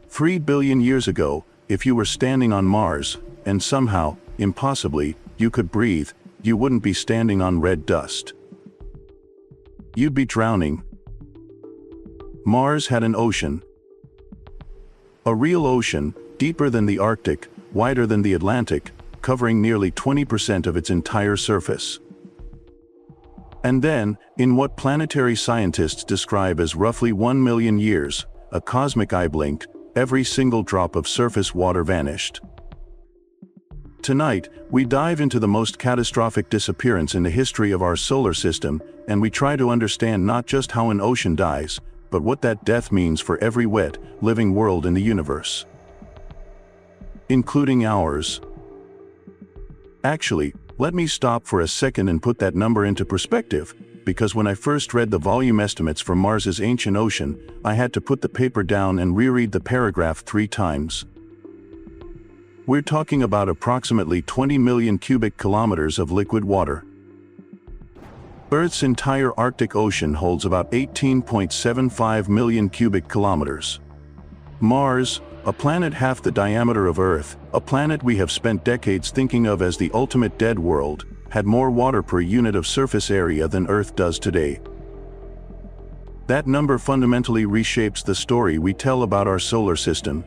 3 billion years ago, if you were standing on Mars, and somehow, impossibly, you could breathe, you wouldn't be standing on red dust. You'd be drowning. Mars had an ocean. A real ocean, deeper than the Arctic, wider than the Atlantic, covering nearly 20% of its entire surface. And then, in what planetary scientists describe as roughly 1 million years, a cosmic eye blink, every single drop of surface water vanished. Tonight, we dive into the most catastrophic disappearance in the history of our solar system, and we try to understand not just how an ocean dies, but what that death means for every wet, living world in the universe. Including ours. Actually, let me stop for a second and put that number into perspective, because when I first read the volume estimates for Mars's ancient ocean, I had to put the paper down and reread the paragraph 3 times. We're talking about approximately 20 million cubic kilometers of liquid water. Earth's entire Arctic Ocean holds about 18.75 million cubic kilometers. Mars, a planet half the diameter of Earth, a planet we have spent decades thinking of as the ultimate dead world, had more water per unit of surface area than Earth does today. That number fundamentally reshapes the story we tell about our solar system.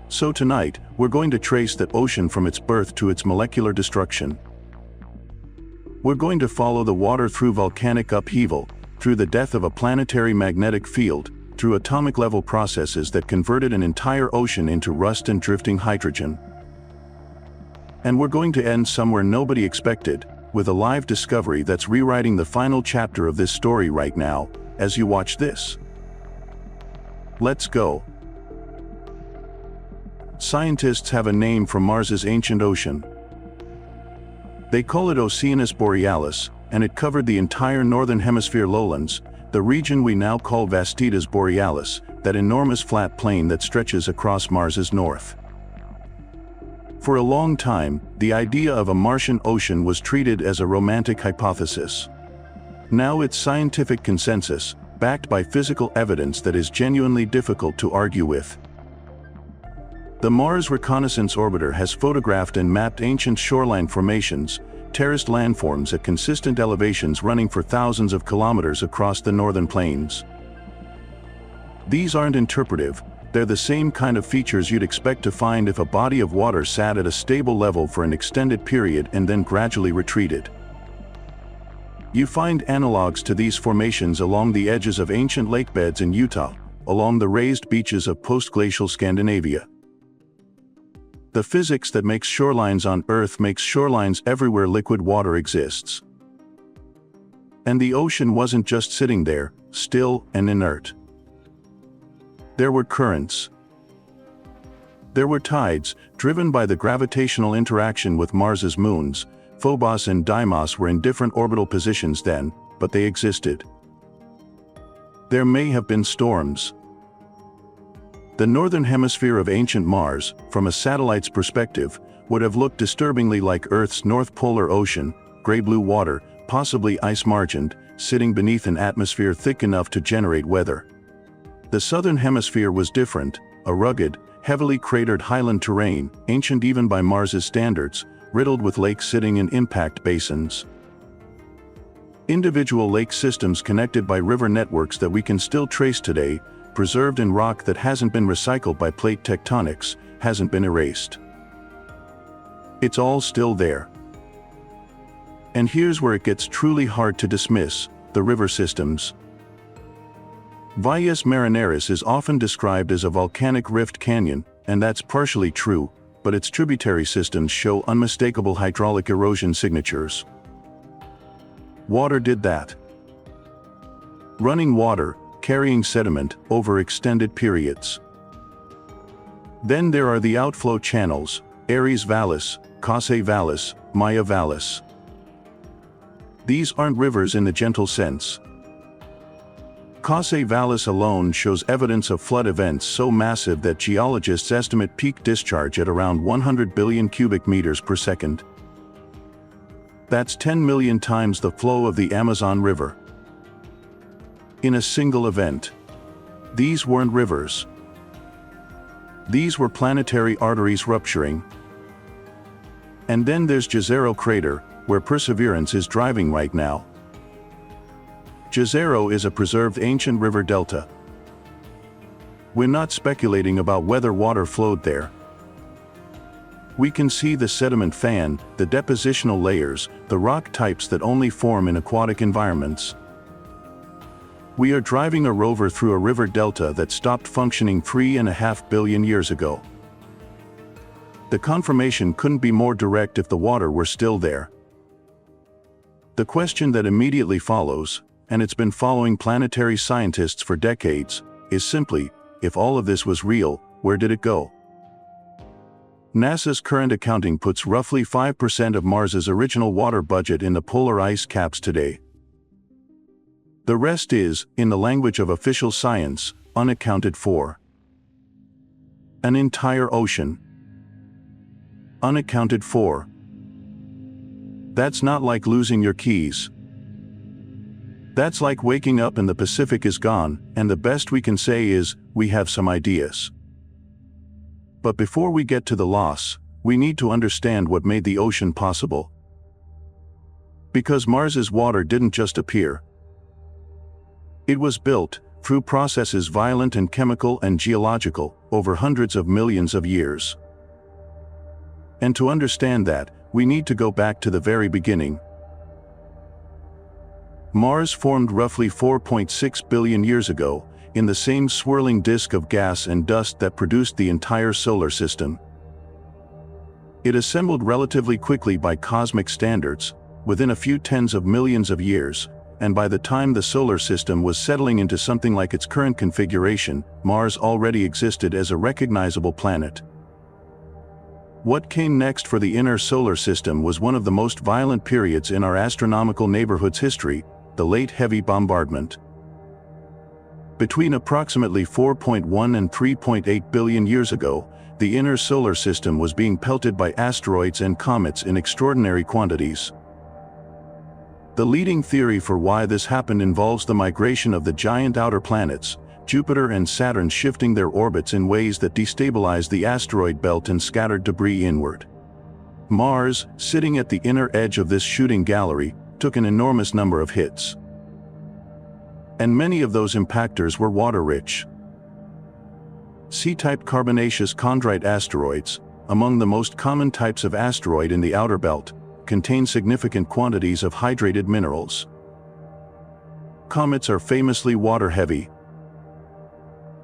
So tonight, we're going to trace that ocean from its birth to its molecular destruction. We're going to follow the water through volcanic upheaval, through the death of a planetary magnetic field, through atomic-level processes that converted an entire ocean into rust and drifting hydrogen. And we're going to end somewhere nobody expected, with a live discovery that's rewriting the final chapter of this story right now, as you watch this. Let's go. Scientists have a name for Mars's ancient ocean. They call it Oceanus Borealis, and it covered the entire northern hemisphere lowlands, the region we now call Oceanus Borealis, that enormous flat plain that stretches across Mars's north. For a long time, the idea of a Martian ocean was treated as a romantic hypothesis. Now it's scientific consensus, backed by physical evidence that is genuinely difficult to argue with. The Mars Reconnaissance Orbiter has photographed and mapped ancient shoreline formations, terraced landforms at consistent elevations running for thousands of kilometers across the northern plains. These aren't interpretive, they're the same kind of features you'd expect to find if a body of water sat at a stable level for an extended period and then gradually retreated. You find analogs to these formations along the edges of ancient lakebeds in Utah, along the raised beaches of post-glacial Scandinavia. The physics that makes shorelines on Earth makes shorelines everywhere liquid water exists. And the ocean wasn't just sitting there, still and inert. There were currents. There were tides, driven by the gravitational interaction with Mars's moons. Phobos and Deimos were in different orbital positions then, but they existed. There may have been storms. The northern hemisphere of ancient Mars, from a satellite's perspective, would have looked disturbingly like Earth's North Polar Ocean, gray-blue water, possibly ice-margined, sitting beneath an atmosphere thick enough to generate weather. The southern hemisphere was different, a rugged, heavily cratered highland terrain, ancient even by Mars's standards, riddled with lakes sitting in impact basins. Individual lake systems connected by river networks that we can still trace today, preserved in rock that hasn't been recycled by plate tectonics, hasn't been erased. It's all still there. And here's where it gets truly hard to dismiss, the river systems. Valles Marineris is often described as a volcanic rift canyon, and that's partially true, but its tributary systems show unmistakable hydraulic erosion signatures. Water did that. Running water, carrying sediment over extended periods. Then there are the outflow channels, Ares Vallis, Causse Vallis, Maya Vallis. These aren't rivers in the gentle sense. Causse Vallis alone shows evidence of flood events so massive that geologists estimate peak discharge at around 100 billion cubic meters per second. That's 10 million times the flow of the Amazon River. In a single event. These weren't rivers. These were planetary arteries rupturing. And then there's Jezero crater, where Perseverance is driving right now. Jezero is a preserved ancient river delta. We're not speculating about whether water flowed there. We can see the sediment fan, the depositional layers, the rock types that only form in aquatic environments. We are driving a rover through a river delta that stopped functioning 3.5 billion years ago. The confirmation couldn't be more direct if the water were still there. The question that immediately follows, and it's been following planetary scientists for decades, is simply, if all of this was real, where did it go? NASA's current accounting puts roughly 5% of Mars's original water budget in the polar ice caps today. The rest is, in the language of official science, unaccounted for. An entire ocean. Unaccounted for. That's not like losing your keys. That's like waking up and the Pacific is gone, and the best we can say is, we have some ideas. But before we get to the loss, we need to understand what made the ocean possible. Because Mars's water didn't just appear. It was built, through processes violent and chemical and geological, over hundreds of millions of years. And to understand that, we need to go back to the very beginning. Mars formed roughly 4.6 billion years ago, in the same swirling disk of gas and dust that produced the entire solar system. It assembled relatively quickly by cosmic standards, within a few tens of millions of years, and by the time the solar system was settling into something like its current configuration, Mars already existed as a recognizable planet. What came next for the inner solar system was one of the most violent periods in our astronomical neighborhood's history, the late heavy bombardment. Between approximately 4.1 and 3.8 billion years ago, the inner solar system was being pelted by asteroids and comets in extraordinary quantities. The leading theory for why this happened involves the migration of the giant outer planets, Jupiter and Saturn shifting their orbits in ways that destabilized the asteroid belt and scattered debris inward. Mars, sitting at the inner edge of this shooting gallery, took an enormous number of hits. And many of those impactors were water-rich. C-type carbonaceous chondrite asteroids, among the most common types of asteroid in the outer belt, contain significant quantities of hydrated minerals. Comets are famously water-heavy.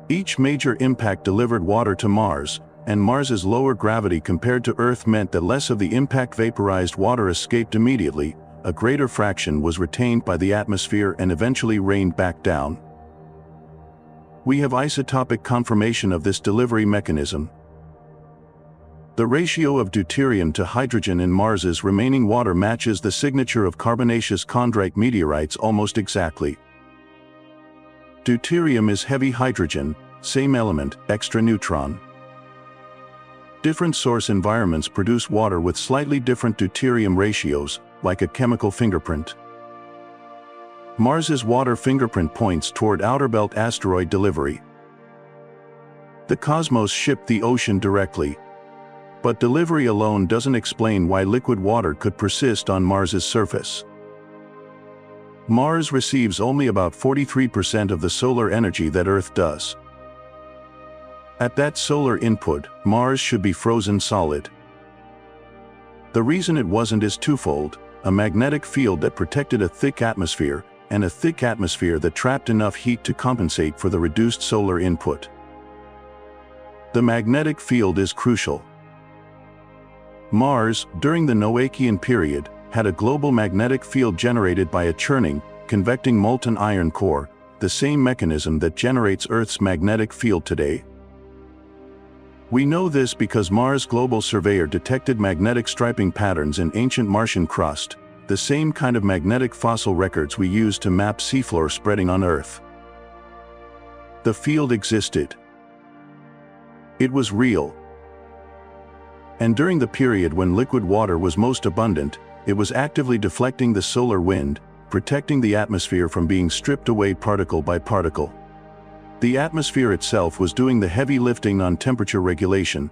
Each major impact delivered water to Mars, and Mars's lower gravity compared to Earth meant that less of the impact vaporized water escaped immediately, a greater fraction was retained by the atmosphere and eventually rained back down. We have isotopic confirmation of this delivery mechanism. The ratio of deuterium to hydrogen in Mars's remaining water matches the signature of carbonaceous chondrite meteorites almost exactly. Deuterium is heavy hydrogen, same element, extra neutron. Different source environments produce water with slightly different deuterium ratios, like a chemical fingerprint. Mars's water fingerprint points toward outer belt asteroid delivery. The cosmos shipped the ocean directly. But delivery alone doesn't explain why liquid water could persist on Mars's surface. Mars receives only about 43% of the solar energy that Earth does. At that solar input, Mars should be frozen solid. The reason it wasn't is twofold: a magnetic field that protected a thick atmosphere, and a thick atmosphere that trapped enough heat to compensate for the reduced solar input. The magnetic field is crucial. Mars, during the Noachian period, had a global magnetic field generated by a churning, convecting molten iron core, the same mechanism that generates Earth's magnetic field today. We know this because Mars Global Surveyor detected magnetic striping patterns in ancient Martian crust, the same kind of magnetic fossil records we use to map seafloor spreading on Earth. The field existed. It was real. And during the period when liquid water was most abundant, it was actively deflecting the solar wind, protecting the atmosphere from being stripped away particle by particle. The atmosphere itself was doing the heavy lifting on temperature regulation.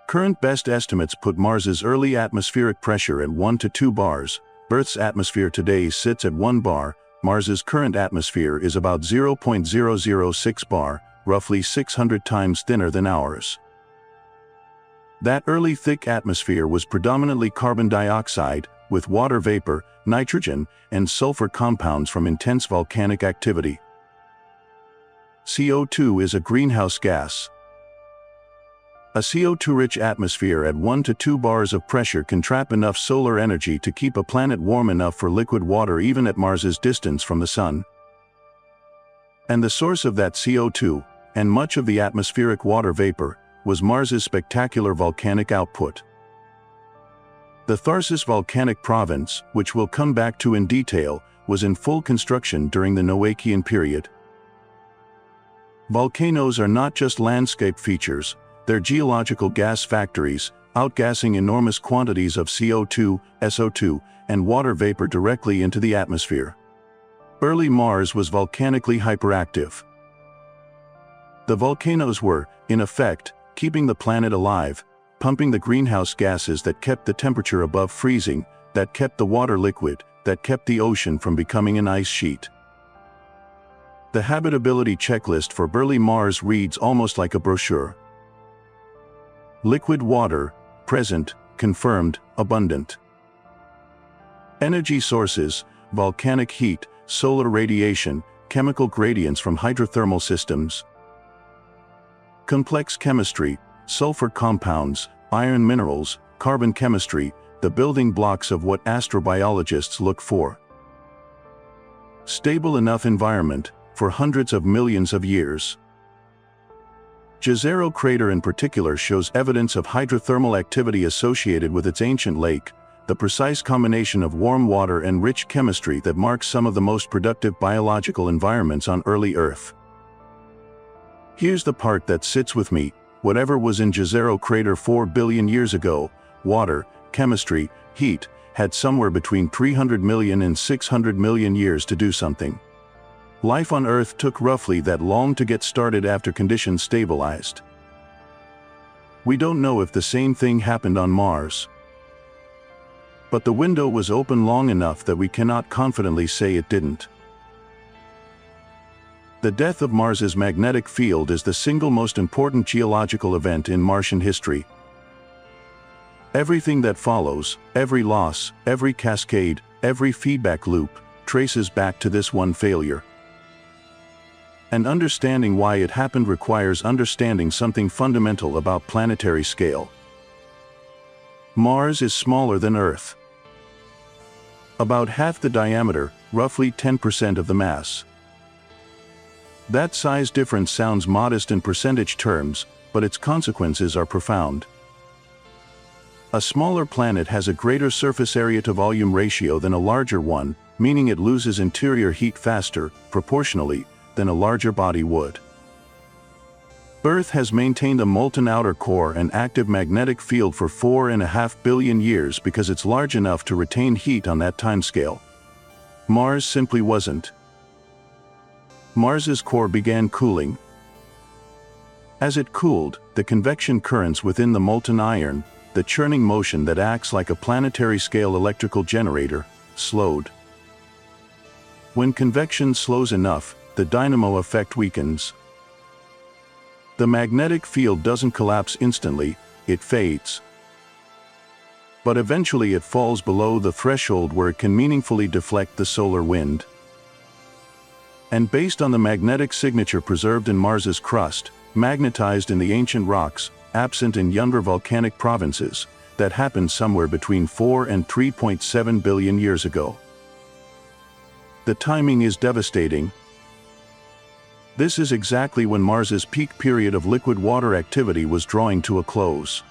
Current best estimates put Mars's early atmospheric pressure at 1 to 2 bars. Earth's atmosphere today sits at 1 bar. Mars's current atmosphere is about 0.006 bar, roughly 600 times thinner than ours. That early thick atmosphere was predominantly carbon dioxide, with water vapor, nitrogen, and sulfur compounds from intense volcanic activity. CO2 is a greenhouse gas. A CO2-rich atmosphere at 1 to 2 bars of pressure can trap enough solar energy to keep a planet warm enough for liquid water even at Mars's distance from the Sun. And the source of that CO2, and much of the atmospheric water vapor, was Mars's spectacular volcanic output. The Tharsis volcanic province, which we'll come back to in detail, was in full construction during the Noachian period. Volcanoes are not just landscape features, they're geological gas factories, outgassing enormous quantities of CO2, SO2, and water vapor directly into the atmosphere. Early Mars was volcanically hyperactive. The volcanoes were, in effect, keeping the planet alive, pumping the greenhouse gases that kept the temperature above freezing, that kept the water liquid, that kept the ocean from becoming an ice sheet. The habitability checklist for early Mars reads almost like a brochure. Liquid water, present, confirmed, abundant. Energy sources, volcanic heat, solar radiation, chemical gradients from hydrothermal systems. Complex chemistry, sulfur compounds, iron minerals, carbon chemistry, the building blocks of what astrobiologists look for. Stable enough environment, for hundreds of millions of years. Jezero crater in particular shows evidence of hydrothermal activity associated with its ancient lake, the precise combination of warm water and rich chemistry that marks some of the most productive biological environments on early Earth. Here's the part that sits with me: whatever was in Jezero crater 4 billion years ago, water, chemistry, heat, had somewhere between 300 million and 600 million years to do something. Life on Earth took roughly that long to get started after conditions stabilized. We don't know if the same thing happened on Mars. But the window was open long enough that we cannot confidently say it didn't. The death of Mars's magnetic field is the single most important geological event in Martian history. Everything that follows, every loss, every cascade, every feedback loop, traces back to this one failure. And understanding why it happened requires understanding something fundamental about planetary scale. Mars is smaller than Earth. About half the diameter, roughly 10% of the mass. That size difference sounds modest in percentage terms, but its consequences are profound. A smaller planet has a greater surface area to volume ratio than a larger one, meaning it loses interior heat faster, proportionally, than a larger body would. Earth has maintained a molten outer core and active magnetic field for 4.5 billion years because it's large enough to retain heat on that timescale. Mars simply wasn't. Mars's core began cooling. As it cooled, the convection currents within the molten iron, the churning motion that acts like a planetary-scale electrical generator, slowed. When convection slows enough, the dynamo effect weakens. The magnetic field doesn't collapse instantly, it fades. But eventually it falls below the threshold where it can meaningfully deflect the solar wind. And based on the magnetic signature preserved in Mars's crust, magnetized in the ancient rocks, absent in younger volcanic provinces, that happened somewhere between 4 and 3.7 billion years ago. The timing is devastating. This is exactly when Mars's peak period of liquid water activity was drawing to a close.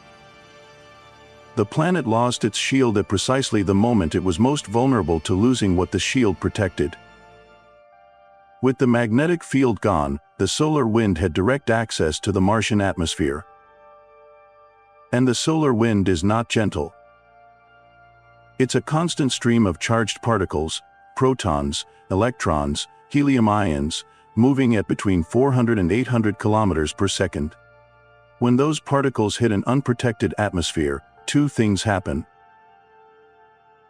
The planet lost its shield at precisely the moment it was most vulnerable to losing what the shield protected. With the magnetic field gone, the solar wind had direct access to the Martian atmosphere. And the solar wind is not gentle. It's a constant stream of charged particles, protons, electrons, helium ions, moving at between 400 and 800 kilometers per second. When those particles hit an unprotected atmosphere, two things happen.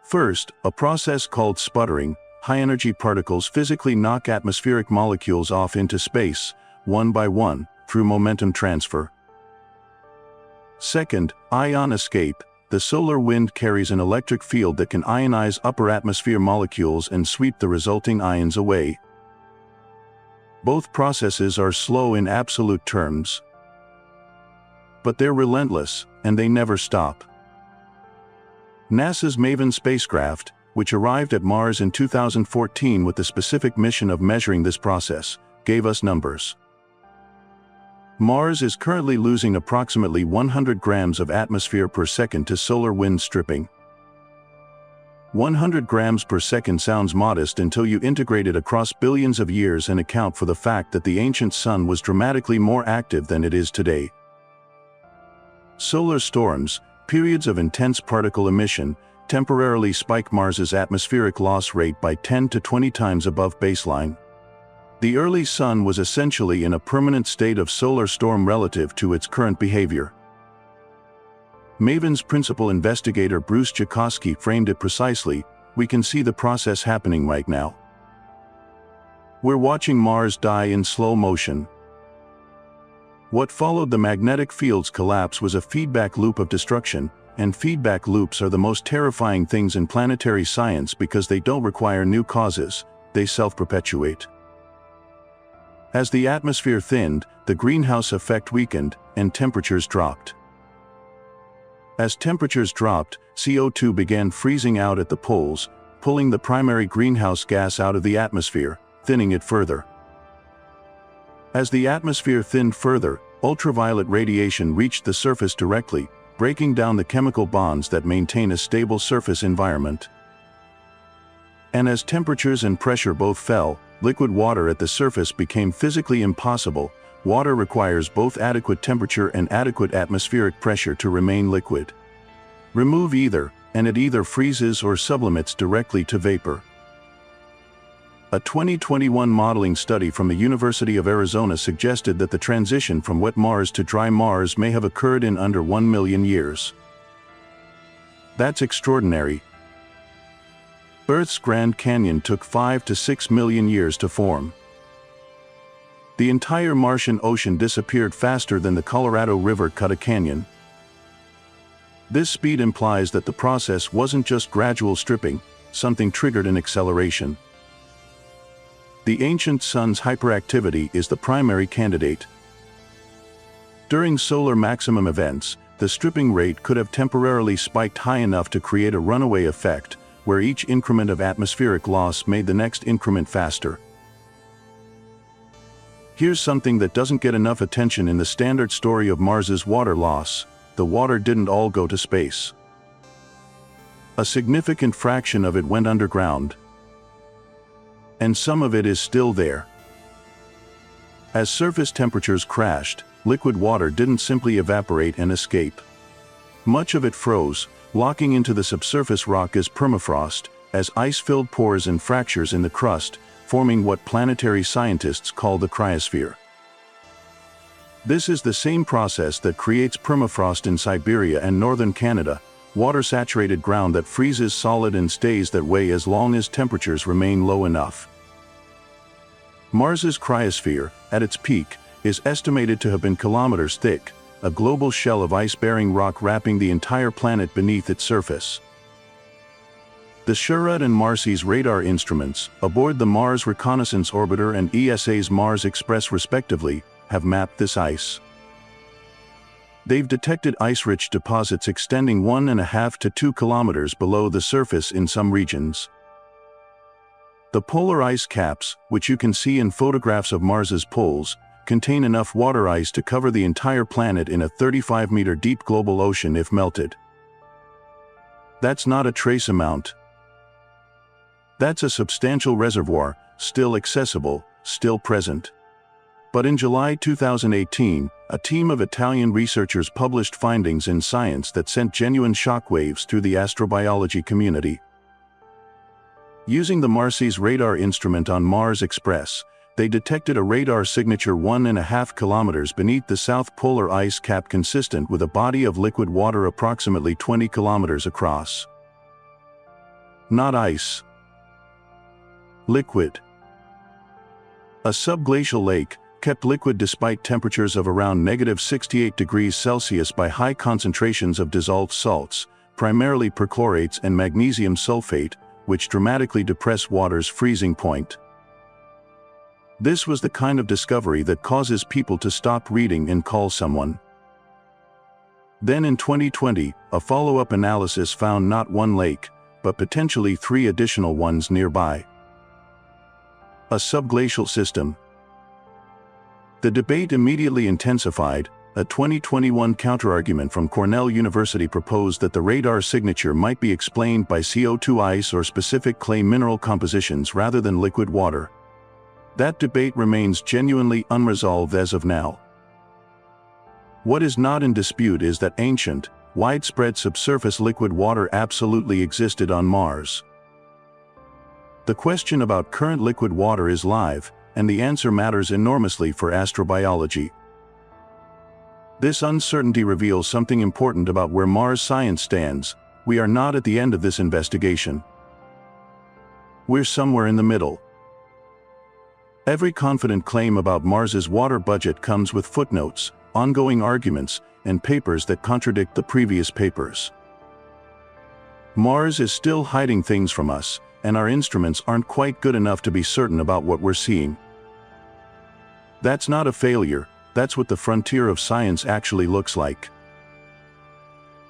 First, a process called sputtering. High-energy particles physically knock atmospheric molecules off into space, one by one, through momentum transfer. Second, ion escape. The solar wind carries an electric field that can ionize upper atmosphere molecules and sweep the resulting ions away. Both processes are slow in absolute terms, but they're relentless, and they never stop. NASA's MAVEN spacecraft, which arrived at Mars in 2014 with the specific mission of measuring this process, gave us numbers. Mars is currently losing approximately 100 grams of atmosphere per second to solar wind stripping. 100 grams per second sounds modest until you integrate it across billions of years and account for the fact that the ancient sun was dramatically more active than it is today. Solar storms, periods of intense particle emission, temporarily spike Mars's atmospheric loss rate by 10 to 20 times above baseline. The early sun was essentially in a permanent state of solar storm relative to its current behavior. MAVEN's principal investigator Bruce Jakosky framed it precisely: we can see the process happening right now. We're watching Mars die in slow motion. What followed the magnetic field's collapse was a feedback loop of destruction, and feedback loops are the most terrifying things in planetary science because they don't require new causes, they self-perpetuate. As the atmosphere thinned, the greenhouse effect weakened, and temperatures dropped. As temperatures dropped, CO2 began freezing out at the poles, pulling the primary greenhouse gas out of the atmosphere, thinning it further. As the atmosphere thinned further, ultraviolet radiation reached the surface directly, breaking down the chemical bonds that maintain a stable surface environment. And as temperatures and pressure both fell, liquid water at the surface became physically impossible. Water requires both adequate temperature and adequate atmospheric pressure to remain liquid. Remove either, and it either freezes or sublimates directly to vapor. A 2021 modeling study from the University of Arizona suggested that the transition from wet Mars to dry Mars may have occurred in under 1 million years. That's extraordinary. Earth's Grand Canyon took 5 to 6 million years to form. The entire Martian ocean disappeared faster than the Colorado River cut a canyon. This speed implies that the process wasn't just gradual stripping, something triggered an acceleration. The ancient sun's hyperactivity is the primary candidate. During solar maximum events, the stripping rate could have temporarily spiked high enough to create a runaway effect, where each increment of atmospheric loss made the next increment faster. Here's something that doesn't get enough attention in the standard story of Mars's water loss: the water didn't all go to space. A significant fraction of it went underground. And some of it is still there. As surface temperatures crashed, liquid water didn't simply evaporate and escape. Much of it froze, locking into the subsurface rock as permafrost, as ice-filled pores and fractures in the crust, forming what planetary scientists call the cryosphere. This is the same process that creates permafrost in Siberia and northern Canada, water-saturated ground that freezes solid and stays that way as long as temperatures remain low enough. Mars's cryosphere, at its peak, is estimated to have been kilometers thick, a global shell of ice-bearing rock wrapping the entire planet beneath its surface. The Sharad and Marsy's radar instruments, aboard the Mars Reconnaissance Orbiter and ESA's Mars Express respectively, have mapped this ice. They've detected ice-rich deposits extending 1.5 to 2 kilometers below the surface in some regions. The polar ice caps, which you can see in photographs of Mars's poles, contain enough water ice to cover the entire planet in a 35-meter deep global ocean if melted. That's not a trace amount. That's a substantial reservoir, still accessible, still present. But in July 2018, a team of Italian researchers published findings in Science that sent genuine shockwaves through the astrobiology community. Using the Marsy's radar instrument on Mars Express, they detected a radar signature 1.5 kilometers beneath the South Polar ice cap consistent with a body of liquid water approximately 20 kilometers across. Not ice. Liquid. A subglacial lake, kept liquid despite temperatures of around -68 degrees Celsius by high concentrations of dissolved salts, primarily perchlorates and magnesium sulfate, which dramatically depress water's freezing point. This was the kind of discovery that causes people to stop reading and call someone. Then in 2020, a follow-up analysis found not one lake, but potentially 3 additional ones nearby. A subglacial system. The debate immediately intensified. A 2021 counterargument from Cornell University proposed that the radar signature might be explained by CO2 ice or specific clay mineral compositions rather than liquid water. That debate remains genuinely unresolved as of now. What is not in dispute is that ancient, widespread subsurface liquid water absolutely existed on Mars. The question about current liquid water is live, and the answer matters enormously for astrobiology. This uncertainty reveals something important about where Mars science stands. We are not at the end of this investigation. We're somewhere in the middle. Every confident claim about Mars's water budget comes with footnotes, ongoing arguments, and papers that contradict the previous papers. Mars is still hiding things from us, and our instruments aren't quite good enough to be certain about what we're seeing. That's not a failure, that's what the frontier of science actually looks like.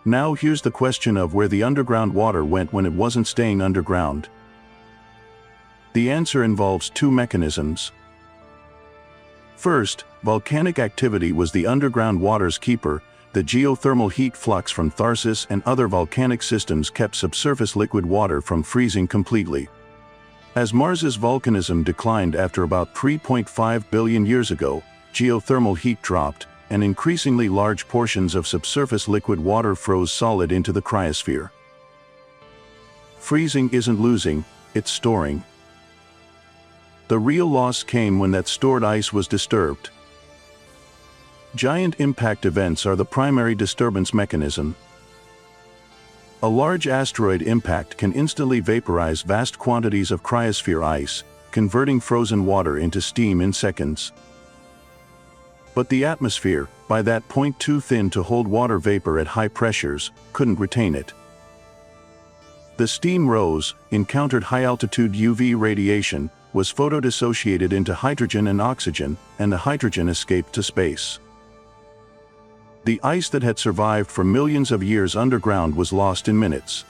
Now here's the question of where the underground water went when it wasn't staying underground. The answer involves 2 mechanisms. First, volcanic activity was the underground water's keeper. The geothermal heat flux from Tharsis and other volcanic systems kept subsurface liquid water from freezing completely. As Mars's volcanism declined after about 3.5 billion years ago, geothermal heat dropped, and increasingly large portions of subsurface liquid water froze solid into the cryosphere. Freezing isn't losing, it's storing. The real loss came when that stored ice was disturbed. Giant impact events are the primary disturbance mechanism. A large asteroid impact can instantly vaporize vast quantities of cryosphere ice, converting frozen water into steam in seconds. But the atmosphere, by that point too thin to hold water vapor at high pressures, couldn't retain it. The steam rose, encountered high-altitude UV radiation, was photodissociated into hydrogen and oxygen, and the hydrogen escaped to space. The ice that had survived for millions of years underground was lost in minutes.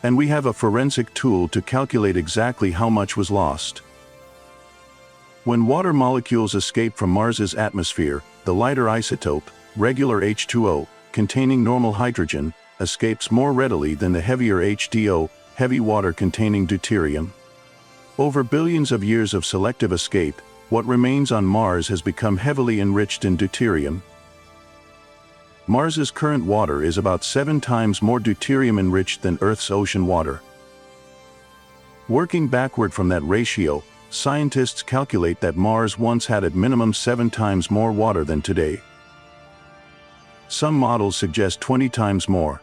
And we have a forensic tool to calculate exactly how much was lost. When water molecules escape from Mars's atmosphere, the lighter isotope, regular H2O, containing normal hydrogen, escapes more readily than the heavier HDO, heavy water containing deuterium. Over billions of years of selective escape, what remains on Mars has become heavily enriched in deuterium. Mars's current water is about 7 times more deuterium-enriched than Earth's ocean water. Working backward from that ratio, scientists calculate that Mars once had at minimum 7 times more water than today. Some models suggest 20 times more.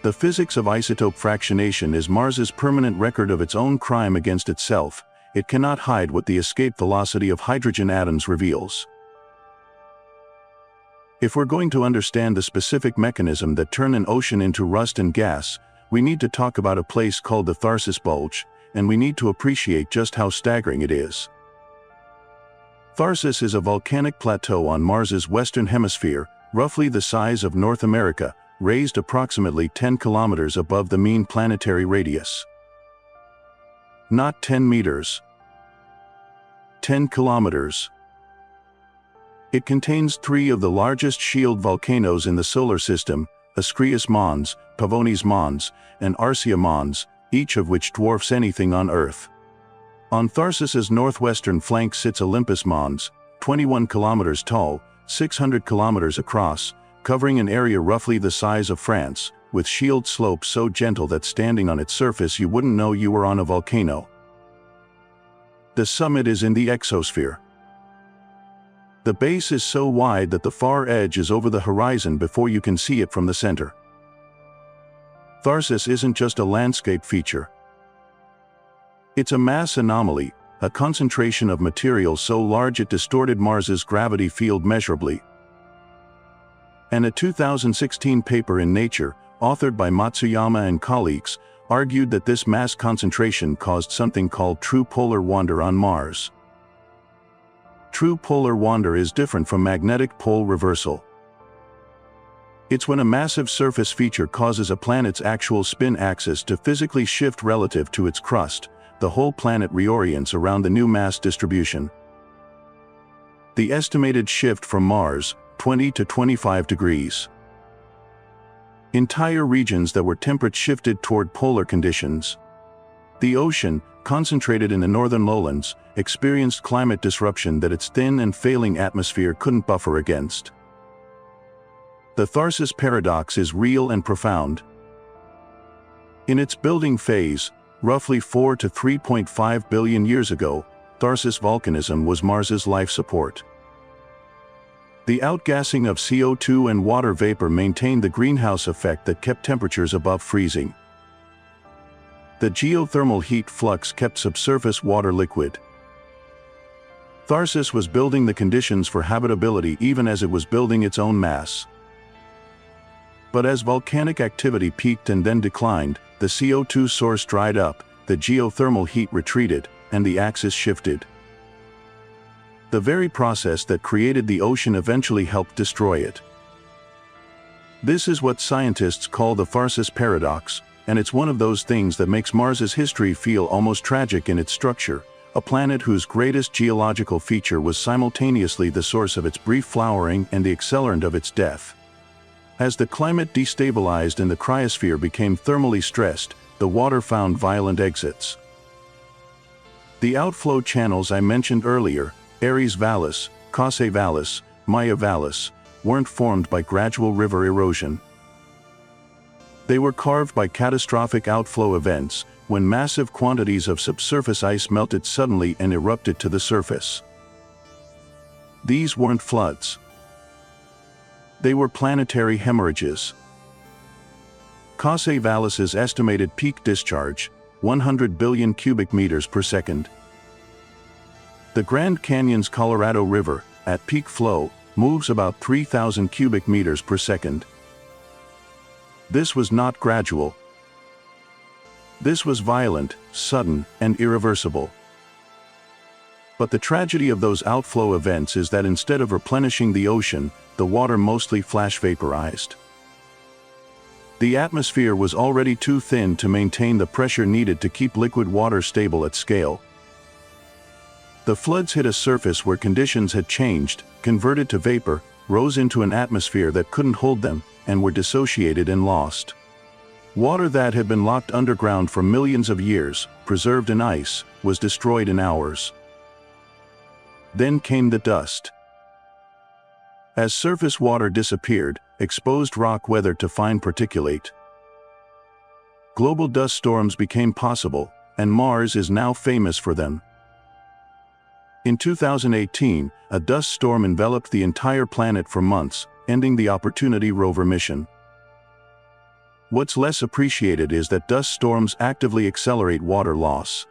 The physics of isotope fractionation is Mars's permanent record of its own crime against itself. It cannot hide what the escape velocity of hydrogen atoms reveals. If we're going to understand the specific mechanism that turned an ocean into rust and gas, we need to talk about a place called the Tharsis Bulge, and we need to appreciate just how staggering it is. Tharsis is a volcanic plateau on Mars's western hemisphere, roughly the size of North America, raised approximately 10 kilometers above the mean planetary radius. Not 10 meters. 10 kilometers. It contains 3 of the largest shield volcanoes in the solar system, Ascrius Mons, Pavonis Mons, and Arsia Mons, each of which dwarfs anything on Earth. On Tharsis's northwestern flank sits Olympus Mons, 21 kilometers tall, 600 kilometers across, covering an area roughly the size of France, with shield slopes so gentle that standing on its surface you wouldn't know you were on a volcano. The summit is in the exosphere. The base is so wide that the far edge is over the horizon before you can see it from the center. Tharsis isn't just a landscape feature. It's a mass anomaly, a concentration of material so large it distorted Mars's gravity field measurably. And a 2016 paper in Nature, authored by Matsuyama and colleagues, argued that this mass concentration caused something called true polar wander on Mars. True polar wander is different from magnetic pole reversal. It's when a massive surface feature causes a planet's actual spin axis to physically shift relative to its crust. The whole planet reorients around the new mass distribution. The estimated shift from Mars, 20 to 25 degrees. Entire regions that were temperate shifted toward polar conditions. The ocean, concentrated in the northern lowlands, experienced climate disruption that its thin and failing atmosphere couldn't buffer against. The Tharsis paradox is real and profound. In its building phase, roughly 4 to 3.5 billion years ago, Tharsis volcanism was Mars's life support. The outgassing of CO2 and water vapor maintained the greenhouse effect that kept temperatures above freezing. The geothermal heat flux kept subsurface water liquid. Tharsis was building the conditions for habitability even as it was building its own mass. But as volcanic activity peaked and then declined, the CO2 source dried up, the geothermal heat retreated, and the axis shifted. The very process that created the ocean eventually helped destroy it. This is what scientists call the Tharsis paradox, and it's one of those things that makes Mars's history feel almost tragic in its structure, a planet whose greatest geological feature was simultaneously the source of its brief flowering and the accelerant of its death. As the climate destabilized and the cryosphere became thermally stressed, the water found violent exits. The outflow channels I mentioned earlier, Ares Vallis, Causse Vallis, Maya Vallis, weren't formed by gradual river erosion. They were carved by catastrophic outflow events, when massive quantities of subsurface ice melted suddenly and erupted to the surface. These weren't floods. They were planetary hemorrhages. Causse Vallis's estimated peak discharge, 100 billion cubic meters per second. The Grand Canyon's Colorado River, at peak flow, moves about 3,000 cubic meters per second. This was not gradual. This was violent, sudden, and irreversible. But the tragedy of those outflow events is that instead of replenishing the ocean, the water mostly flash vaporized. The atmosphere was already too thin to maintain the pressure needed to keep liquid water stable at scale. The floods hit a surface where conditions had changed, converted to vapor, rose into an atmosphere that couldn't hold them, and were dissociated and lost. Water that had been locked underground for millions of years, preserved in ice, was destroyed in hours. Then came the dust. As surface water disappeared, exposed rock weathered to fine particulate. Global dust storms became possible, and Mars is now famous for them. In 2018, a dust storm enveloped the entire planet for months, ending the Opportunity rover mission. What's less appreciated is that dust storms actively accelerate water loss.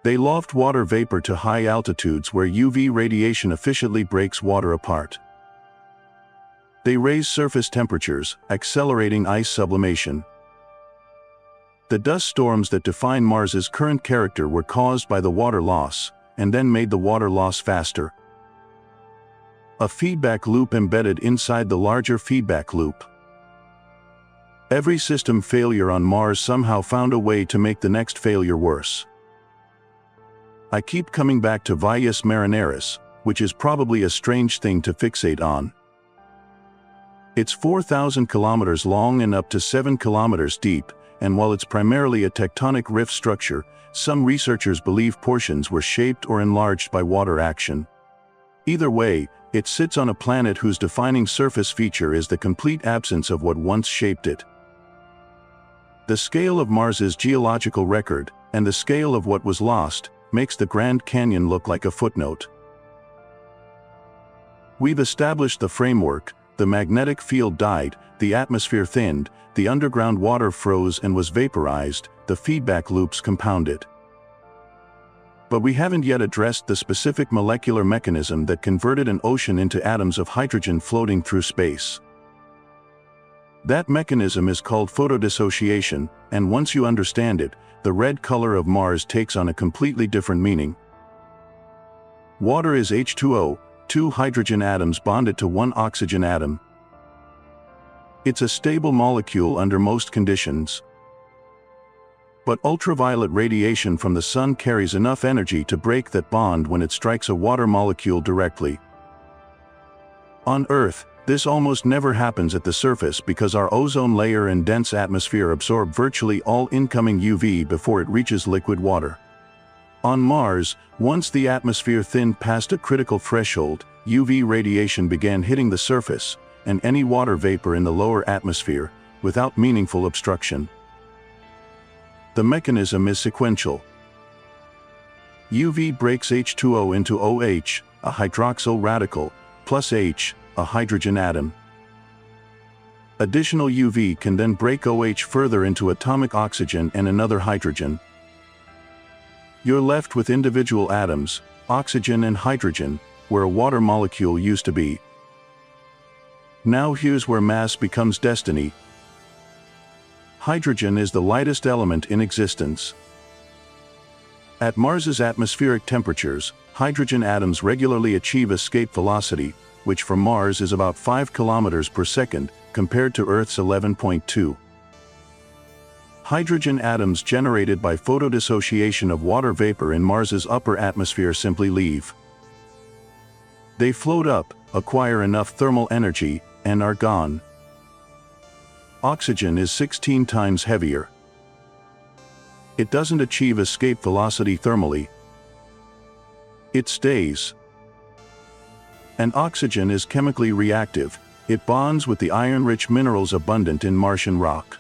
They loft water vapor to high altitudes where UV radiation efficiently breaks water apart. They raise surface temperatures, accelerating ice sublimation. The dust storms that define Mars's current character were caused by the water loss, and then made the water loss faster. A feedback loop embedded inside the larger feedback loop. Every system failure on Mars somehow found a way to make the next failure worse. I keep coming back to Valles Marineris, which is probably a strange thing to fixate on. It's 4,000 kilometers long and up to 7 kilometers deep, and while it's primarily a tectonic rift structure, some researchers believe portions were shaped or enlarged by water action. Either way, it sits on a planet whose defining surface feature is the complete absence of what once shaped it. The scale of Mars's geological record, and the scale of what was lost, makes the Grand Canyon look like a footnote. We've established the framework, the magnetic field died, the atmosphere thinned, the underground water froze and was vaporized, the feedback loops compounded. But we haven't yet addressed the specific molecular mechanism that converted an ocean into atoms of hydrogen floating through space. That mechanism is called photodissociation, and once you understand it, the red color of Mars takes on a completely different meaning. Water is H2O, two hydrogen atoms bonded to one oxygen atom. It's a stable molecule under most conditions. But ultraviolet radiation from the sun carries enough energy to break that bond when it strikes a water molecule directly. On Earth, this almost never happens at the surface because our ozone layer and dense atmosphere absorb virtually all incoming UV before it reaches liquid water. On Mars, once the atmosphere thinned past a critical threshold, UV radiation began hitting the surface, and any water vapor in the lower atmosphere, without meaningful obstruction. The mechanism is sequential. UV breaks H2O into OH, a hydroxyl radical, plus H, a hydrogen atom. Additional UV can then break OH further into atomic oxygen and another hydrogen. You're left with individual atoms, oxygen and hydrogen, where a water molecule used to be. Now here's where mass becomes destiny. Hydrogen is the lightest element in existence. At Mars's atmospheric temperatures, hydrogen atoms regularly achieve escape velocity, which for Mars is about 5 kilometers per second, compared to Earth's 11.2. Hydrogen atoms generated by photodissociation of water vapor in Mars's upper atmosphere simply leave. They float up, acquire enough thermal energy, and are gone. Oxygen is 16 times heavier. It doesn't achieve escape velocity thermally. It stays. And oxygen is chemically reactive. It bonds with the iron-rich minerals abundant in Martian rock.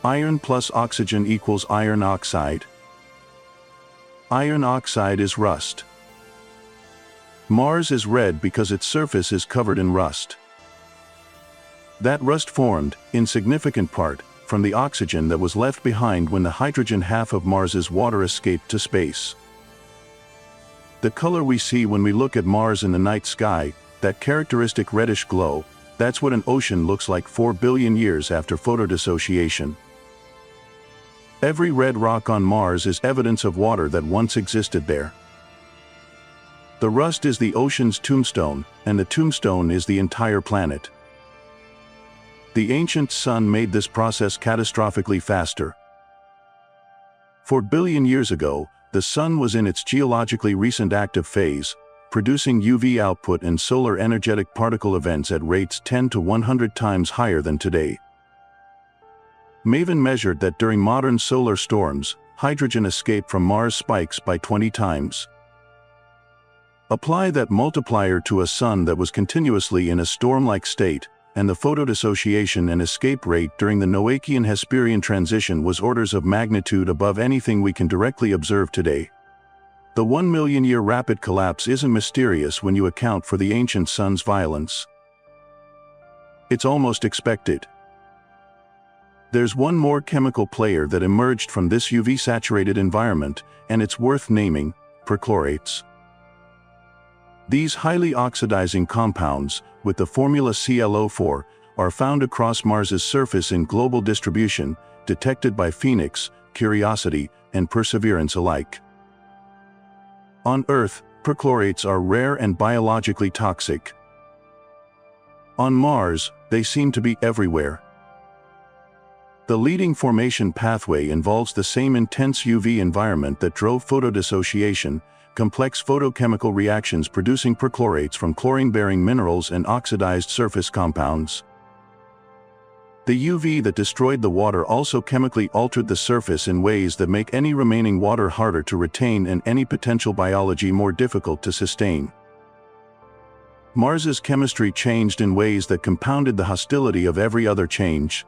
Iron plus oxygen equals iron oxide. Iron oxide is rust. Mars is red because its surface is covered in rust. That rust formed, in significant part, from the oxygen that was left behind when the hydrogen half of Mars's water escaped to space. The color we see when we look at Mars in the night sky, that characteristic reddish glow, that's what an ocean looks like 4 billion years after photodissociation. Every red rock on Mars is evidence of water that once existed there. The rust is the ocean's tombstone, and the tombstone is the entire planet. The ancient sun made this process catastrophically faster. 4 billion years ago, the sun was in its geologically recent active phase, producing UV output and solar energetic particle events at rates 10 to 100 times higher than today. Maven measured that during modern solar storms, hydrogen escape from Mars spikes by 20 times. Apply that multiplier to a sun that was continuously in a storm-like state, and the photodissociation and escape rate during the Noachian-Hesperian transition was orders of magnitude above anything we can directly observe today. The 1 million year rapid collapse isn't mysterious when you account for the ancient sun's violence. It's almost expected. There's one more chemical player that emerged from this UV-saturated environment, and it's worth naming: perchlorates. These highly oxidizing compounds, with the formula ClO4, are found across Mars's surface in global distribution, detected by Phoenix, Curiosity, and Perseverance alike. On Earth, perchlorates are rare and biologically toxic. On Mars, they seem to be everywhere. The leading formation pathway involves the same intense UV environment that drove photodissociation, complex photochemical reactions producing perchlorates from chlorine-bearing minerals and oxidized surface compounds. The UV that destroyed the water also chemically altered the surface in ways that make any remaining water harder to retain and any potential biology more difficult to sustain. Mars's chemistry changed in ways that compounded the hostility of every other change.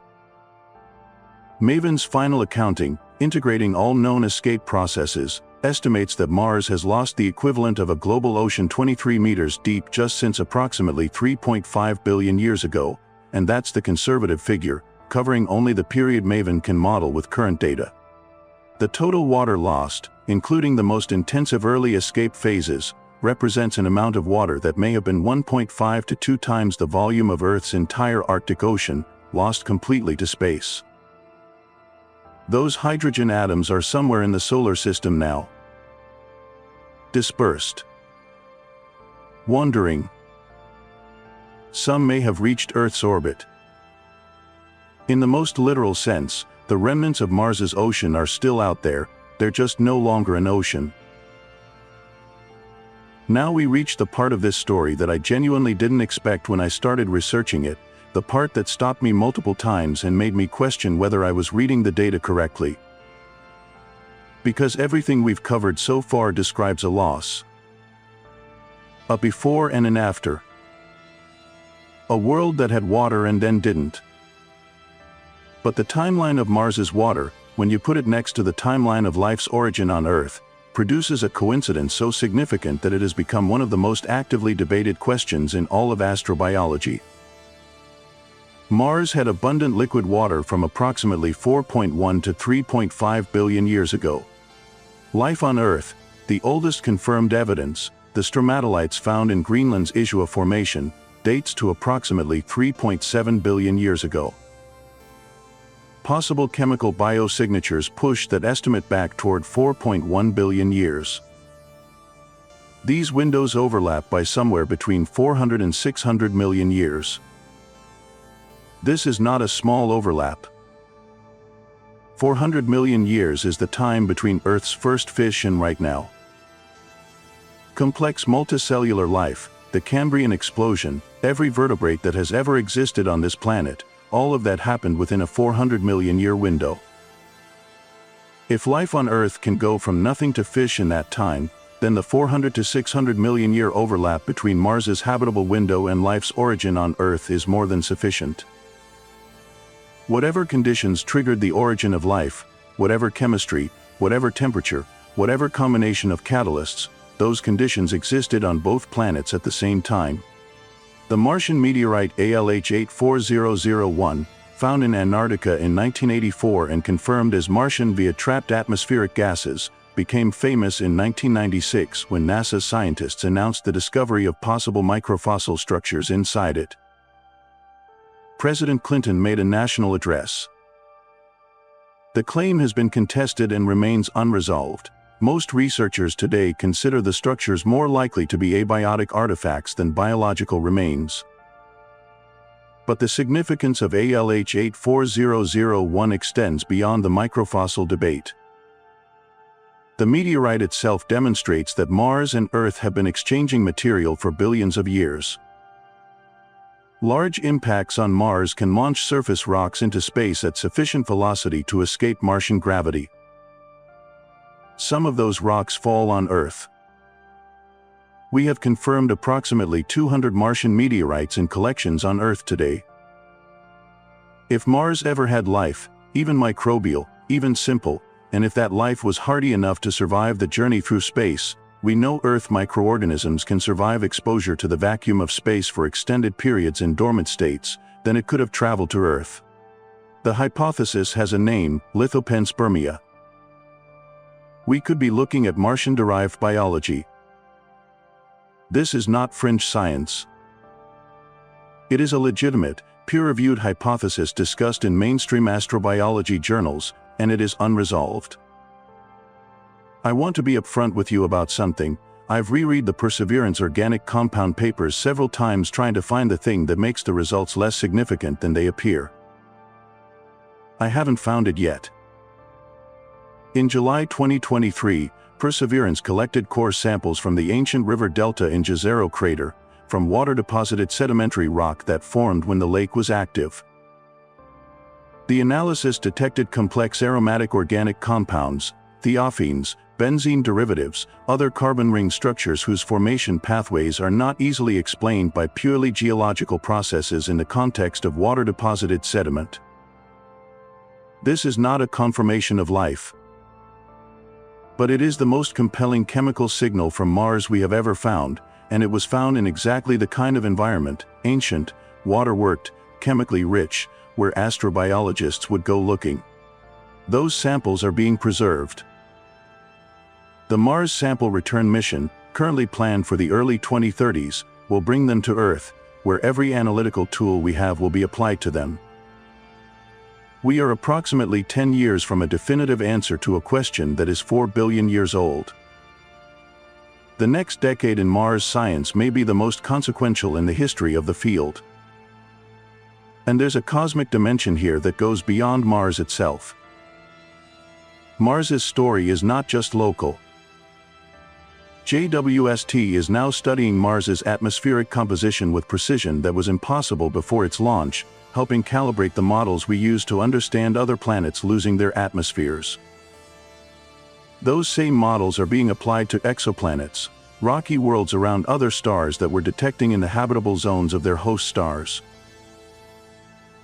Maven's final accounting, integrating all known escape processes, estimates that Mars has lost the equivalent of a global ocean 23 meters deep just since approximately 3.5 billion years ago, and that's the conservative figure, covering only the period MAVEN can model with current data. The total water lost, including the most intensive early escape phases, represents an amount of water that may have been 1.5 to 2 times the volume of Earth's entire Arctic Ocean, lost completely to space. Those hydrogen atoms are somewhere in the solar system now. Dispersed. Wandering. Some may have reached Earth's orbit. In the most literal sense, the remnants of Mars's ocean are still out there, they're just no longer an ocean. Now we reach the part of this story that I genuinely didn't expect when I started researching it, the part that stopped me multiple times and made me question whether I was reading the data correctly. Because everything we've covered so far describes a loss. A before and an after. A world that had water and then didn't. But the timeline of Mars's water, when you put it next to the timeline of life's origin on Earth, produces a coincidence so significant that it has become one of the most actively debated questions in all of astrobiology. Mars had abundant liquid water from approximately 4.1 to 3.5 billion years ago. Life on Earth, the oldest confirmed evidence, the stromatolites found in Greenland's Isua Formation, dates to approximately 3.7 billion years ago. Possible chemical biosignatures push that estimate back toward 4.1 billion years. These windows overlap by somewhere between 400 and 600 million years. This is not a small overlap. 400 million years is the time between Earth's first fish and right now. Complex multicellular life, the Cambrian explosion, every vertebrate that has ever existed on this planet, all of that happened within a 400 million year window. If life on Earth can go from nothing to fish in that time, then the 400 to 600 million year overlap between Mars's habitable window and life's origin on Earth is more than sufficient. Whatever conditions triggered the origin of life, whatever chemistry, whatever temperature, whatever combination of catalysts, those conditions existed on both planets at the same time. The Martian meteorite ALH 84001, found in Antarctica in 1984 and confirmed as Martian via trapped atmospheric gases, became famous in 1996 when NASA scientists announced the discovery of possible microfossil structures inside it. President Clinton made a national address. The claim has been contested and remains unresolved. Most researchers today consider the structures more likely to be abiotic artifacts than biological remains. But the significance of ALH 84001 extends beyond the microfossil debate. The meteorite itself demonstrates that Mars and Earth have been exchanging material for billions of years. Large impacts on Mars can launch surface rocks into space at sufficient velocity to escape Martian gravity. Some of those rocks fall on Earth. We have confirmed approximately 200 Martian meteorites in collections on Earth today. If Mars ever had life, even microbial, even simple, and if that life was hardy enough to survive the journey through space, we know Earth microorganisms can survive exposure to the vacuum of space for extended periods in dormant states, then it could have traveled to Earth. The hypothesis has a name, lithopanspermia. We could be looking at Martian-derived biology. This is not fringe science. It is a legitimate, peer-reviewed hypothesis discussed in mainstream astrobiology journals, and it is unresolved. I want to be upfront with you about something. I've reread the Perseverance organic compound papers several times trying to find the thing that makes the results less significant than they appear. I haven't found it yet. In July 2023, Perseverance collected core samples from the ancient river delta in Jezero crater, from water-deposited sedimentary rock that formed when the lake was active. The analysis detected complex aromatic organic compounds, thiophenes, benzene derivatives, other carbon ring structures whose formation pathways are not easily explained by purely geological processes in the context of water-deposited sediment. This is not a confirmation of life. But it is the most compelling chemical signal from Mars we have ever found, and it was found in exactly the kind of environment, ancient, water-worked, chemically rich, where astrobiologists would go looking. Those samples are being preserved. The Mars Sample Return mission, currently planned for the early 2030s, will bring them to Earth, where every analytical tool we have will be applied to them. We are approximately 10 years from a definitive answer to a question that is 4 billion years old. The next decade in Mars science may be the most consequential in the history of the field. And there's a cosmic dimension here that goes beyond Mars itself. Mars's story is not just local. JWST is now studying Mars's atmospheric composition with precision that was impossible before its launch, helping calibrate the models we use to understand other planets losing their atmospheres. Those same models are being applied to exoplanets, rocky worlds around other stars that we're detecting in the habitable zones of their host stars.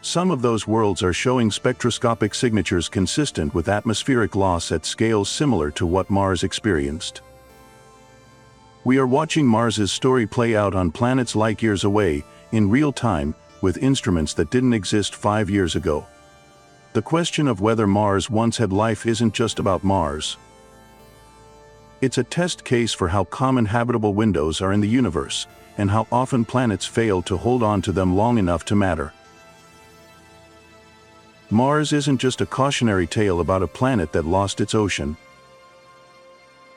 Some of those worlds are showing spectroscopic signatures consistent with atmospheric loss at scales similar to what Mars experienced. We are watching Mars's story play out on planets light years away, in real time, with instruments that didn't exist 5 years ago. The question of whether Mars once had life isn't just about Mars. It's a test case for how common habitable windows are in the universe, and how often planets fail to hold on to them long enough to matter. Mars isn't just a cautionary tale about a planet that lost its ocean.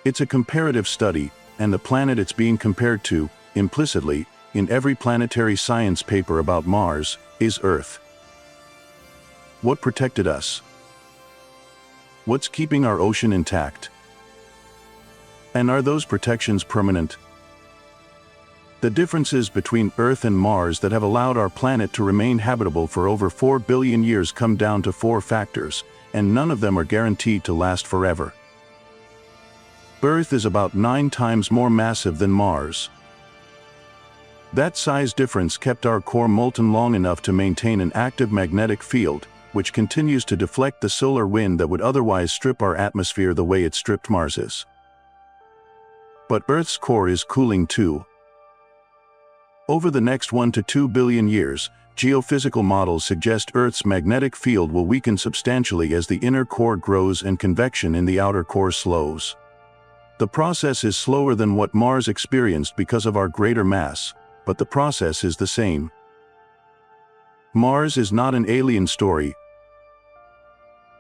It's a comparative study, and the planet it's being compared to, implicitly, in every planetary science paper about Mars, is Earth. What protected us? What's keeping our ocean intact? And are those protections permanent? The differences between Earth and Mars that have allowed our planet to remain habitable for over 4 billion years come down to 4 factors, and none of them are guaranteed to last forever. Earth is about 9 times more massive than Mars. That size difference kept our core molten long enough to maintain an active magnetic field, which continues to deflect the solar wind that would otherwise strip our atmosphere the way it stripped Mars's. But Earth's core is cooling too. Over the next 1 to 2 billion years, geophysical models suggest Earth's magnetic field will weaken substantially as the inner core grows and convection in the outer core slows. The process is slower than what Mars experienced because of our greater mass, but the process is the same. Mars is not an alien story.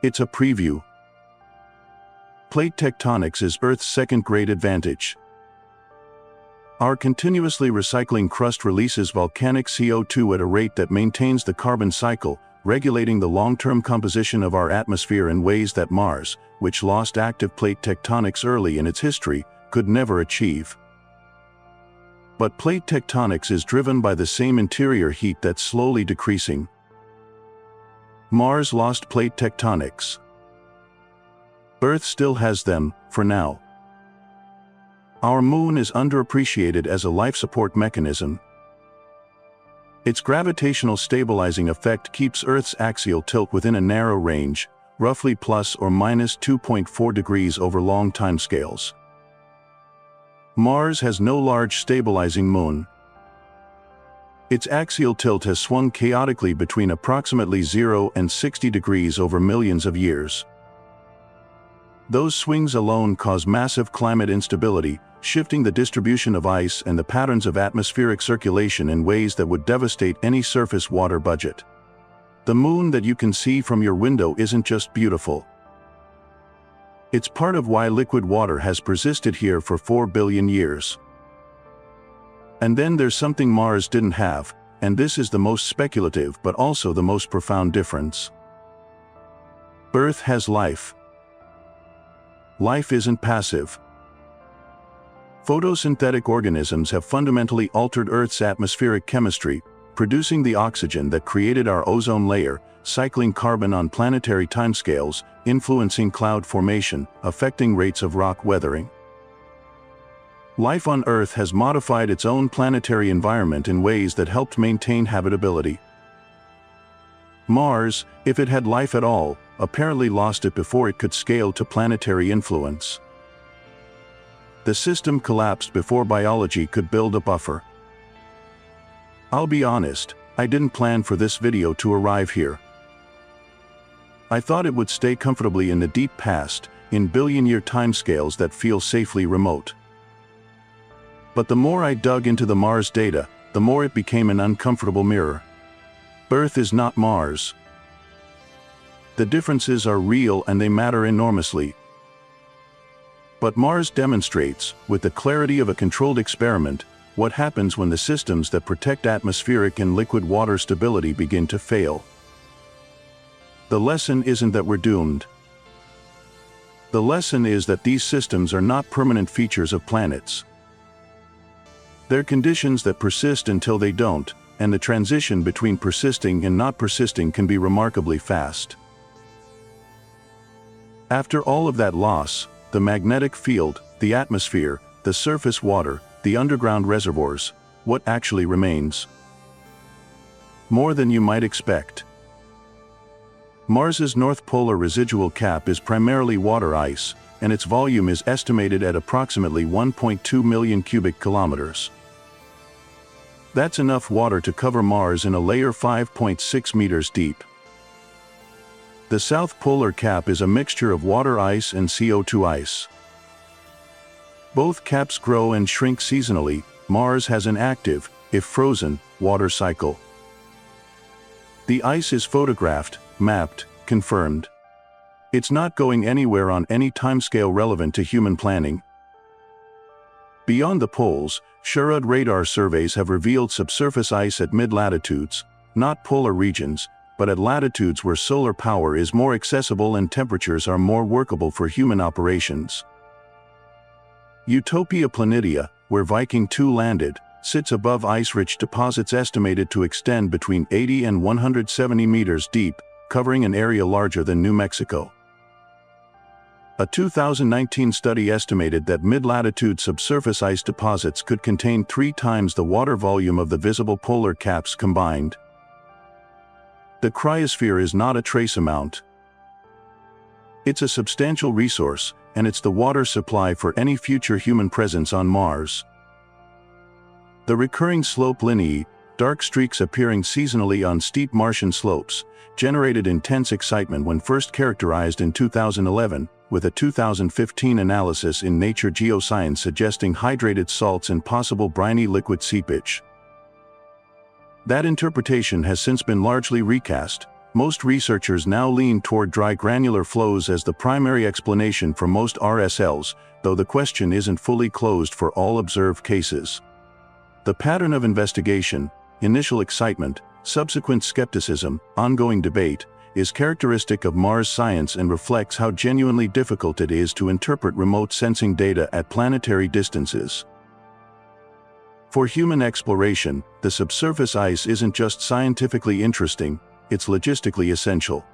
It's a preview. Plate tectonics is Earth's second-grade advantage. Our continuously recycling crust releases volcanic CO2 at a rate that maintains the carbon cycle, regulating the long-term composition of our atmosphere in ways that Mars, which lost active plate tectonics early in its history, could never achieve. But plate tectonics is driven by the same interior heat that's slowly decreasing. Mars lost plate tectonics. Earth still has them, for now. Our moon is underappreciated as a life support mechanism. Its gravitational stabilizing effect keeps Earth's axial tilt within a narrow range, roughly plus or minus 2.4 degrees over long timescales. Mars has no large stabilizing moon. Its axial tilt has swung chaotically between approximately 0 and 60 degrees over millions of years. Those swings alone cause massive climate instability, shifting the distribution of ice and the patterns of atmospheric circulation in ways that would devastate any surface water budget. The moon that you can see from your window isn't just beautiful. It's part of why liquid water has persisted here for 4 billion years. And then there's something Mars didn't have, and this is the most speculative but also the most profound difference. Earth has life. Life isn't passive. Photosynthetic organisms have fundamentally altered Earth's atmospheric chemistry, producing the oxygen that created our ozone layer, cycling carbon on planetary timescales, influencing cloud formation, affecting rates of rock weathering. Life on Earth has modified its own planetary environment in ways that helped maintain habitability. Mars, if it had life at all, apparently lost it before it could scale to planetary influence. The system collapsed before biology could build a buffer. I'll be honest, I didn't plan for this video to arrive here. I thought it would stay comfortably in the deep past, in billion-year timescales that feel safely remote. But the more I dug into the Mars data, the more it became an uncomfortable mirror. Earth is not Mars. The differences are real and they matter enormously. But Mars demonstrates, with the clarity of a controlled experiment, what happens when the systems that protect atmospheric and liquid water stability begin to fail. The lesson isn't that we're doomed. The lesson is that these systems are not permanent features of planets. They're conditions that persist until they don't, and the transition between persisting and not persisting can be remarkably fast. After all of that loss, the magnetic field, the atmosphere, the surface water, the underground reservoirs, what actually remains? More than you might expect. Mars's North Polar residual cap is primarily water ice, and its volume is estimated at approximately 1.2 million cubic kilometers. That's enough water to cover Mars in a layer 5.6 meters deep. The South Polar cap is a mixture of water ice and CO2 ice. Both caps grow and shrink seasonally. Mars has an active, if frozen, water cycle. The ice is photographed, mapped, confirmed. It's not going anywhere on any timescale relevant to human planning. Beyond the poles, SHARAD radar surveys have revealed subsurface ice at mid-latitudes, not polar regions, but at latitudes where solar power is more accessible and temperatures are more workable for human operations. Utopia Planitia, where Viking 2 landed, sits above ice-rich deposits estimated to extend between 80 and 170 meters deep, covering an area larger than New Mexico. A 2019 study estimated that mid-latitude subsurface ice deposits could contain 3 times the water volume of the visible polar caps combined. The cryosphere is not a trace amount. It's a substantial resource, and it's the water supply for any future human presence on Mars. The recurring slope lineae, dark streaks appearing seasonally on steep Martian slopes, generated intense excitement when first characterized in 2011, with a 2015 analysis in Nature Geoscience suggesting hydrated salts and possible briny liquid seepage. That interpretation has since been largely recast. Most researchers now lean toward dry granular flows as the primary explanation for most RSLs, though the question isn't fully closed for all observed cases. The pattern of investigation, initial excitement, subsequent skepticism, ongoing debate, is characteristic of Mars science and reflects how genuinely difficult it is to interpret remote sensing data at planetary distances. For human exploration, the subsurface ice isn't just scientifically interesting, it's logistically essential.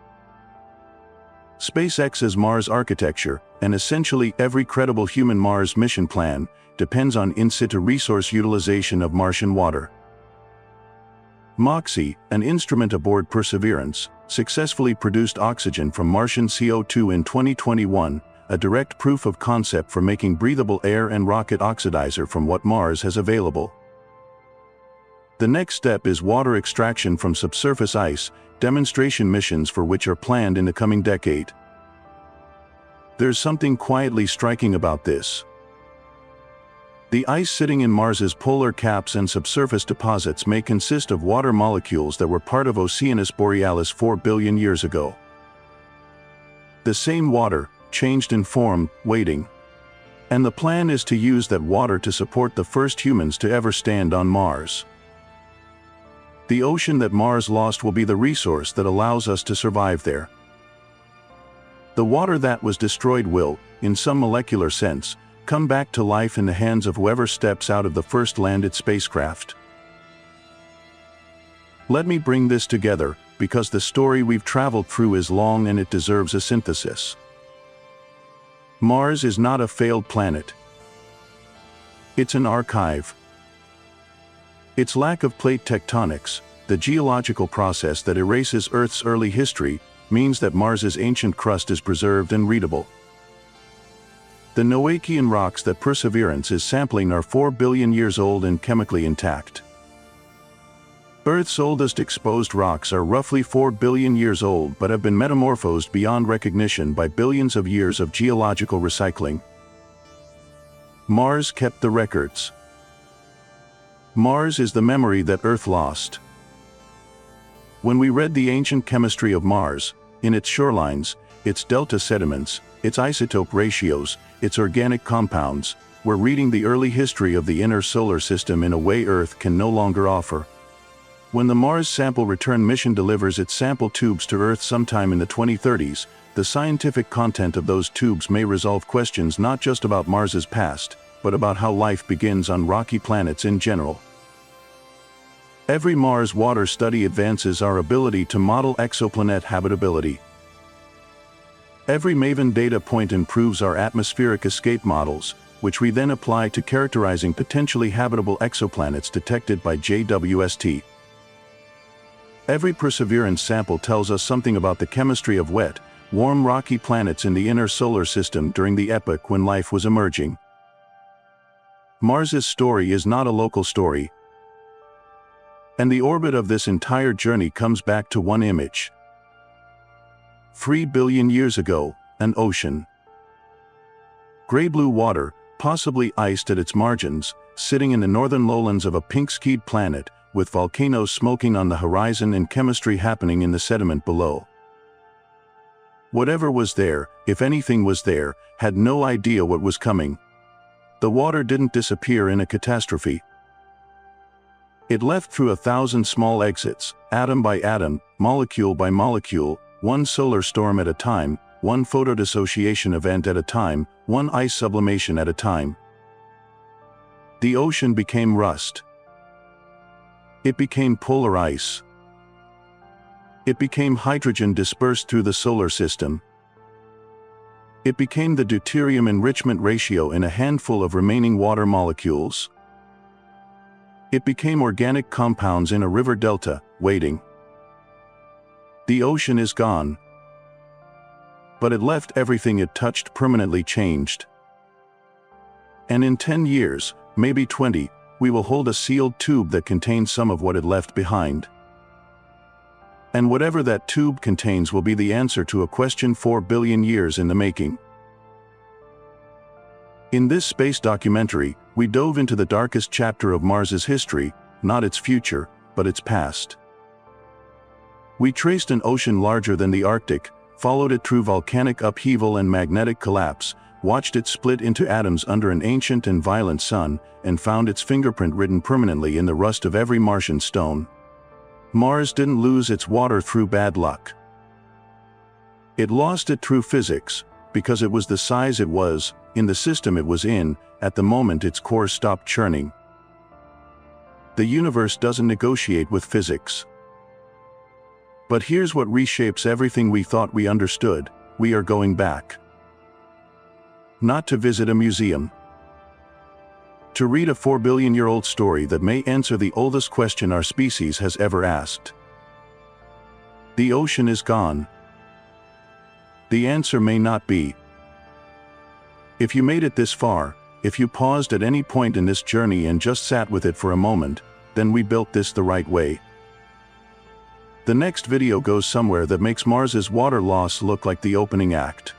SpaceX's Mars architecture, and essentially every credible human Mars mission plan, depends on in-situ resource utilization of Martian water. MOXIE, an instrument aboard Perseverance, successfully produced oxygen from Martian CO2 in 2021, a direct proof of concept for making breathable air and rocket oxidizer from what Mars has available. The next step is water extraction from subsurface ice, demonstration missions for which are planned in the coming decade. There's something quietly striking about this. The ice sitting in Mars's polar caps and subsurface deposits may consist of water molecules that were part of Oceanus Borealis 4 billion years ago. The same water, changed in form, waiting. And the plan is to use that water to support the first humans to ever stand on Mars. The ocean that Mars lost will be the resource that allows us to survive there. The water that was destroyed will, in some molecular sense, come back to life in the hands of whoever steps out of the first landed spacecraft. Let me bring this together, because the story we've traveled through is long and it deserves a synthesis. Mars is not a failed planet. It's an archive. Its lack of plate tectonics, the geological process that erases Earth's early history, means that Mars's ancient crust is preserved and readable. The Noachian rocks that Perseverance is sampling are 4 billion years old and chemically intact. Earth's oldest exposed rocks are roughly 4 billion years old but have been metamorphosed beyond recognition by billions of years of geological recycling. Mars kept the records. Mars is the memory that Earth lost. When we read the ancient chemistry of Mars, in its shorelines, its delta sediments, its isotope ratios, its organic compounds, we're reading the early history of the inner solar system in a way Earth can no longer offer. When the Mars Sample Return mission delivers its sample tubes to Earth sometime in the 2030s, the scientific content of those tubes may resolve questions not just about Mars's past, but about how life begins on rocky planets in general. Every Mars water study advances our ability to model exoplanet habitability. Every MAVEN data point improves our atmospheric escape models, which we then apply to characterizing potentially habitable exoplanets detected by JWST. Every Perseverance sample tells us something about the chemistry of wet, warm rocky planets in the inner solar system during the epoch when life was emerging. Mars's story is not a local story, and the orbit of this entire journey comes back to one image. 3 billion years ago, an ocean. Gray-blue water, possibly iced at its margins, sitting in the northern lowlands of a pink-skied planet, with volcanoes smoking on the horizon and chemistry happening in the sediment below. Whatever was there, if anything was there, had no idea what was coming. The water didn't disappear in a catastrophe. It left through 1,000 small exits, atom by atom, molecule by molecule, one solar storm at a time, one photodissociation event at a time, one ice sublimation at a time. The ocean became rust. It became polar ice. It became hydrogen dispersed through the solar system. It became the deuterium enrichment ratio in a handful of remaining water molecules. It became organic compounds in a river delta, waiting. The ocean is gone. But it left everything it touched permanently changed. And in 10 years, maybe 20, we will hold a sealed tube that contains some of what it left behind. And whatever that tube contains will be the answer to a question 4 billion years in the making. In this space documentary, we dove into the darkest chapter of Mars's history, not its future, but its past. We traced an ocean larger than the Arctic, followed it through volcanic upheaval and magnetic collapse, watched it split into atoms under an ancient and violent sun, and found its fingerprint written permanently in the rust of every Martian stone. Mars didn't lose its water through bad luck. It lost it through physics, because it was the size it was, in the system it was in, at the moment its core stopped churning. The universe doesn't negotiate with physics. But here's what reshapes everything we thought we understood: we are going back. Not to visit a museum. To read a 4 billion-year-old story that may answer the oldest question our species has ever asked. The ocean is gone. The answer may not be. If you made it this far, if you paused at any point in this journey and just sat with it for a moment, then we built this the right way. The next video goes somewhere that makes Mars's water loss look like the opening act.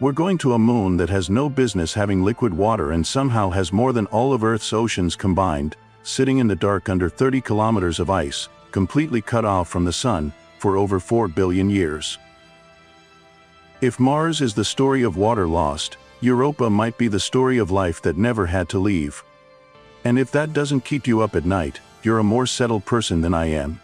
We're going to a moon that has no business having liquid water and somehow has more than all of Earth's oceans combined, sitting in the dark under 30 kilometers of ice, completely cut off from the sun, for over 4 billion years. If Mars is the story of water lost, Europa might be the story of life that never had to leave. And if that doesn't keep you up at night, you're a more settled person than I am.